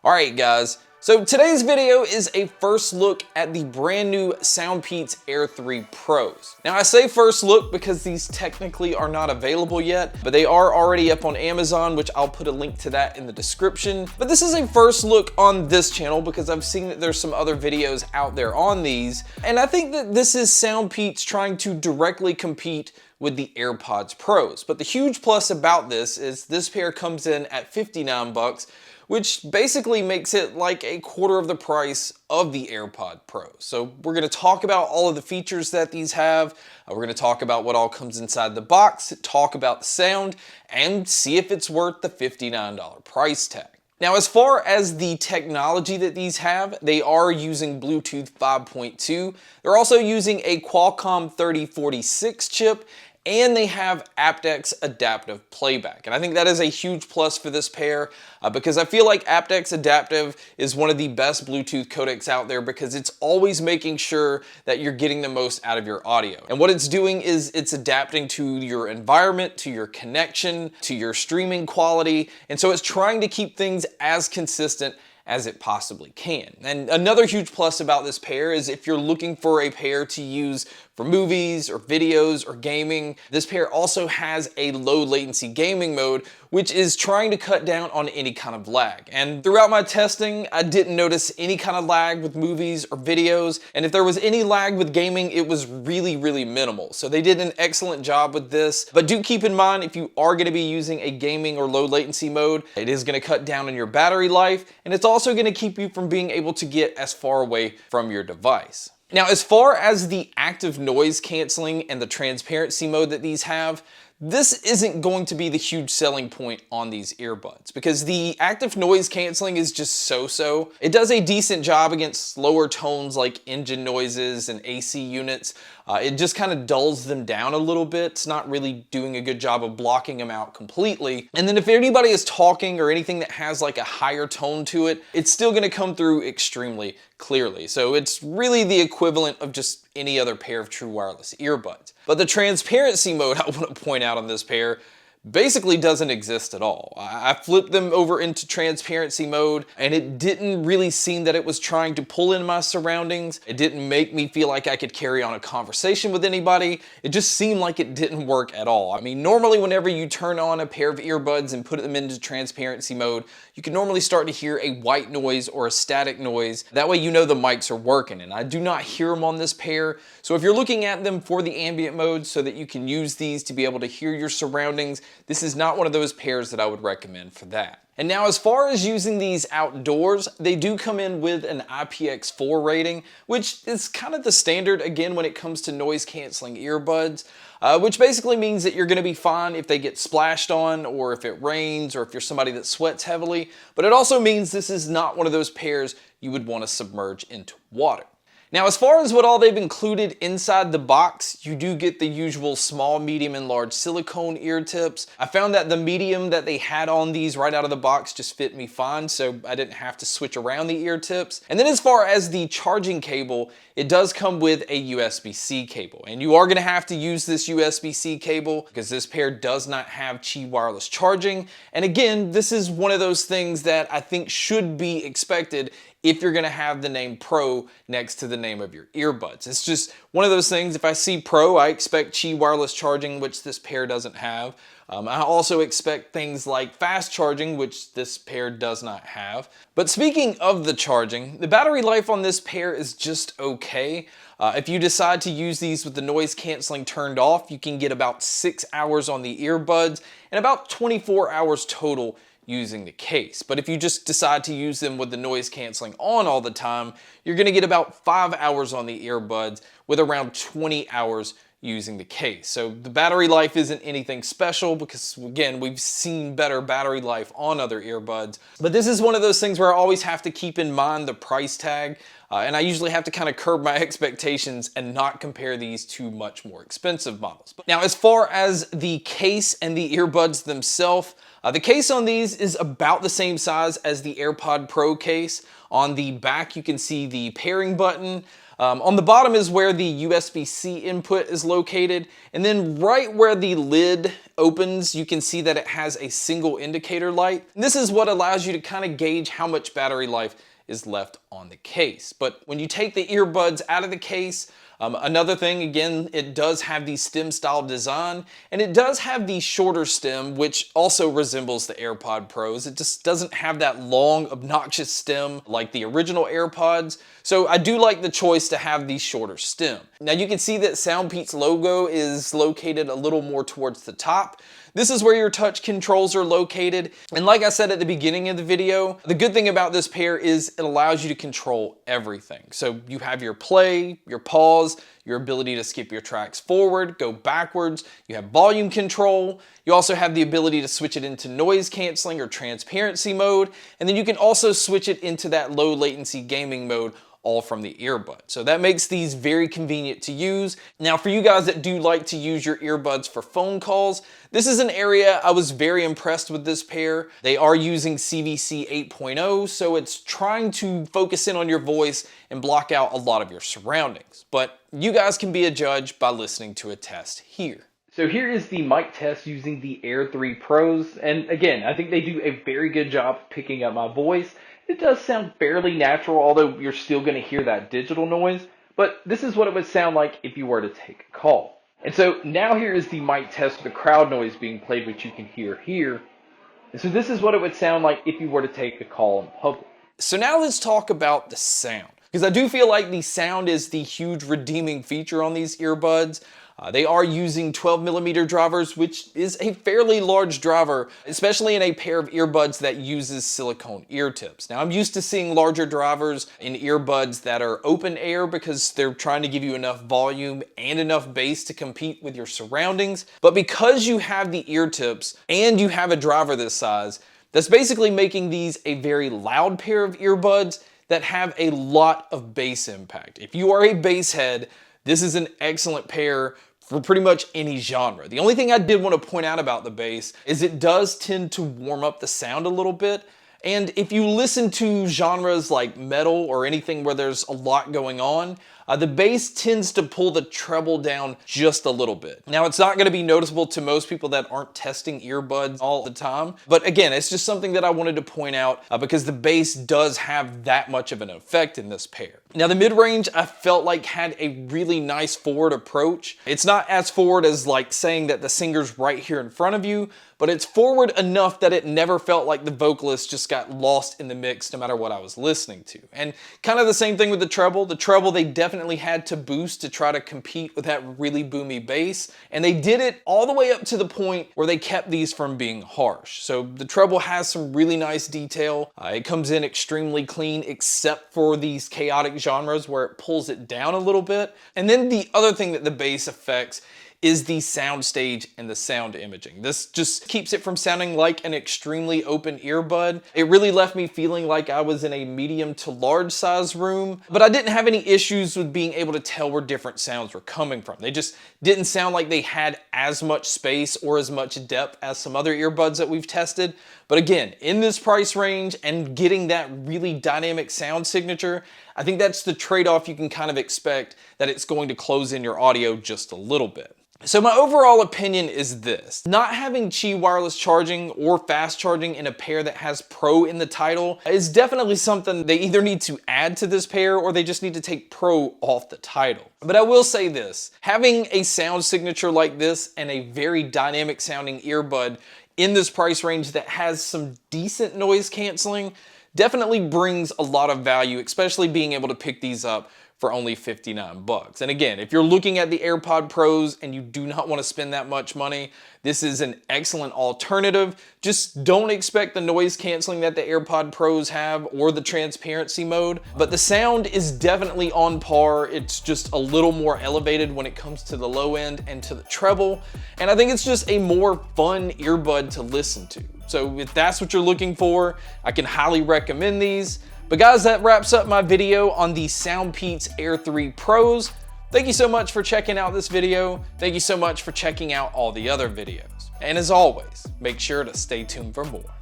Alright guys, so today's video is a first look at the brand new SoundPEATS Air3 Pros. Now I say first look because these technically are not available yet, but they are already up on Amazon, which I'll put a link to that in the description. But this is a first look on this channel because I've seen that there's some other videos out there on these, and I think that this is SoundPEATS trying to directly compete with the AirPods Pros. But the huge plus about this is this pair comes in at 59 bucks, which basically makes it like a quarter of the price of the AirPod Pro. So we're gonna talk about all of the features that these have. We're gonna talk about what all comes inside the box, talk about the sound, and see if it's worth the $59 price tag. Now, as far as the technology that these have, they are using Bluetooth 5.2. They're also using a Qualcomm 3046 chip, and they have AptX Adaptive playback. And I think that is a huge plus for this pair because I feel like AptX Adaptive is one of the best Bluetooth codecs out there because it's always making sure that you're getting the most out of your audio. And what it's doing is it's adapting to your environment, to your connection, to your streaming quality. And so it's trying to keep things as consistent as it possibly can. And another huge plus about this pair is if you're looking for a pair to use for movies or videos or gaming, this pair also has a low latency gaming mode, which is trying to cut down on any kind of lag. And throughout my testing, I didn't notice any kind of lag with movies or videos. And if there was any lag with gaming, it was really, really minimal. So they did an excellent job with this. But do keep in mind, if you are gonna be using a gaming or low latency mode, it is gonna cut down on your battery life, and it's also gonna keep you from being able to get as far away from your device. Now, as far as the active noise canceling and the transparency mode that these have, this isn't going to be the huge selling point on these earbuds because the active noise canceling is just so-so. It does a decent job against slower tones like engine noises and AC units. It just kind of dulls them down a little bit. It's not really doing a good job of blocking them out completely. And then if anybody is talking or anything that has like a higher tone to it, it's still gonna come through extremely clearly. So it's really the equivalent of just any other pair of true wireless earbuds. But the transparency mode I want to point out on this pair basically doesn't exist at all. I flipped them over into transparency mode and it didn't really seem that it was trying to pull in my surroundings. It didn't make me feel like I could carry on a conversation with anybody. It just seemed like it didn't work at all. I mean, normally whenever you turn on a pair of earbuds and put them into transparency mode, you can normally start to hear a white noise or a static noise. That way you know the mics are working, and I do not hear them on this pair. So if you're looking at them for the ambient mode so that you can use these to be able to hear your surroundings, this is not one of those pairs that I would recommend for that. And now as far as using these outdoors, they do come in with an IPX4 rating, which is kind of the standard again when it comes to noise canceling earbuds, which basically means that you're gonna be fine if they get splashed on or if it rains or if you're somebody that sweats heavily, but it also means this is not one of those pairs you would want to submerge into water. Now, as far as what all they've included inside the box, you do get the usual small, medium, and large silicone ear tips. I found that the medium that they had on these right out of the box just fit me fine, so I didn't have to switch around the ear tips. And then as far as the charging cable, it does come with a USB-C cable. And you are gonna have to use this USB-C cable because this pair does not have Qi wireless charging. And again, this is one of those things that I think should be expected if you're gonna have the name Pro next to the name of your earbuds. It's just one of those things, if I see Pro, I expect Qi wireless charging, which this pair doesn't have. I also expect things like fast charging, which this pair does not have. But speaking of the charging, the battery life on this pair is just okay. If you decide to use these with the noise canceling turned off, you can get about 6 hours on the earbuds and about 24 hours total using the case. But if you just decide to use them with the noise canceling on all the time, you're gonna get about 5 hours on the earbuds with around 20 hours using the case. So the battery life isn't anything special because again, we've seen better battery life on other earbuds. But this is one of those things where I always have to keep in mind the price tag. And I usually have to kind of curb my expectations and not compare these to much more expensive models. Now, as far as the case and the earbuds themselves, the case on these is about the same size as the AirPod Pro case. On the back, you can see the pairing button. On the bottom is where the USB-C input is located, and then right where the lid opens, you can see that it has a single indicator light. And this is what allows you to kind of gauge how much battery life is left on the case. But when you take the earbuds out of the case, another thing, again, it does have the stem style design, and it does have the shorter stem, which also resembles the AirPod Pros. It just doesn't have that long, obnoxious stem like the original AirPods. So I do like the choice to have the shorter stem. Now you can see that SoundPEATS logo is located a little more towards the top. This is where your touch controls are located. And like I said at the beginning of the video, the good thing about this pair is it allows you to control everything. So you have your play, your pause, your ability to skip your tracks forward, go backwards. You have volume control. You also have the ability to switch it into noise canceling or transparency mode. And then you can also switch it into that low latency gaming mode, all from the earbud. So that makes these very convenient to use. Now for you guys that do like to use your earbuds for phone calls, this is an area I was very impressed with this pair. They are using CVC 8.0, so it's trying to focus in on your voice and block out a lot of your surroundings. But you guys can be a judge by listening to a test here. So here is the mic test using the Air 3 Pros. And again, I think they do a very good job picking up my voice. It does sound fairly natural, although you're still going to hear that digital noise. But this is what it would sound like if you were to take a call. And so now here is the mic test with the crowd noise being played, which you can hear here. And so this is what it would sound like if you were to take a call in public. So now let's talk about the sound, because I do feel like the sound is the huge redeeming feature on these earbuds. They are using 12mm drivers, which is a fairly large driver, especially in a pair of earbuds that uses silicone ear tips. Now, I'm used to seeing larger drivers in earbuds that are open air because they're trying to give you enough volume and enough bass to compete with your surroundings. But because you have the ear tips and you have a driver this size, that's basically making these a very loud pair of earbuds that have a lot of bass impact. If you are a bass head, this is an excellent pair for pretty much any genre. The only thing I did want to point out about the bass is it does tend to warm up the sound a little bit. And if you listen to genres like metal or anything where there's a lot going on, the bass tends to pull the treble down just a little bit. Now, it's not going to be noticeable to most people that aren't testing earbuds all the time. But again, it's just something that I wanted to point out because the bass does have that much of an effect in this pair. Now, the mid-range I felt like had a really nice forward approach. It's not as forward as like saying that the singer's right here in front of you, but it's forward enough that it never felt like the vocalist just got lost in the mix no matter what I was listening to. And kind of the same thing with the treble. The treble, they definitely had to boost to try to compete with that really boomy bass. And they did it all the way up to the point where they kept these from being harsh. So the treble has some really nice detail. It comes in extremely clean except for these chaotic genres where it pulls it down a little bit. And then the other thing that the bass affects is the sound stage and the sound imaging. This just keeps it from sounding like an extremely open earbud. It really left me feeling like I was in a medium to large size room, but I didn't have any issues with being able to tell where different sounds were coming from. They just didn't sound like they had as much space or as much depth as some other earbuds that we've tested. But again, in this price range and getting that really dynamic sound signature, I think that's the trade-off you can kind of expect, that it's going to close in your audio just a little bit. So my overall opinion is this: not having Qi wireless charging or fast charging in a pair that has Pro in the title is definitely something they either need to add to this pair or they just need to take Pro off the title. But I will say this, having a sound signature like this and a very dynamic sounding earbud in this price range that has some decent noise canceling definitely brings a lot of value, especially being able to pick these up for only 59 bucks. And again, if you're looking at the AirPod Pros and you do not want to spend that much money, this is an excellent alternative. Just don't expect the noise canceling that the AirPod Pros have or the transparency mode, but the sound is definitely on par. It's just a little more elevated when it comes to the low end and to the treble. And I think it's just a more fun earbud to listen to. So if that's what you're looking for, I can highly recommend these. But guys, that wraps up my video on the SoundPEATS Air 3 Pros. Thank you so much for checking out this video. Thank you so much for checking out all the other videos. And as always, make sure to stay tuned for more.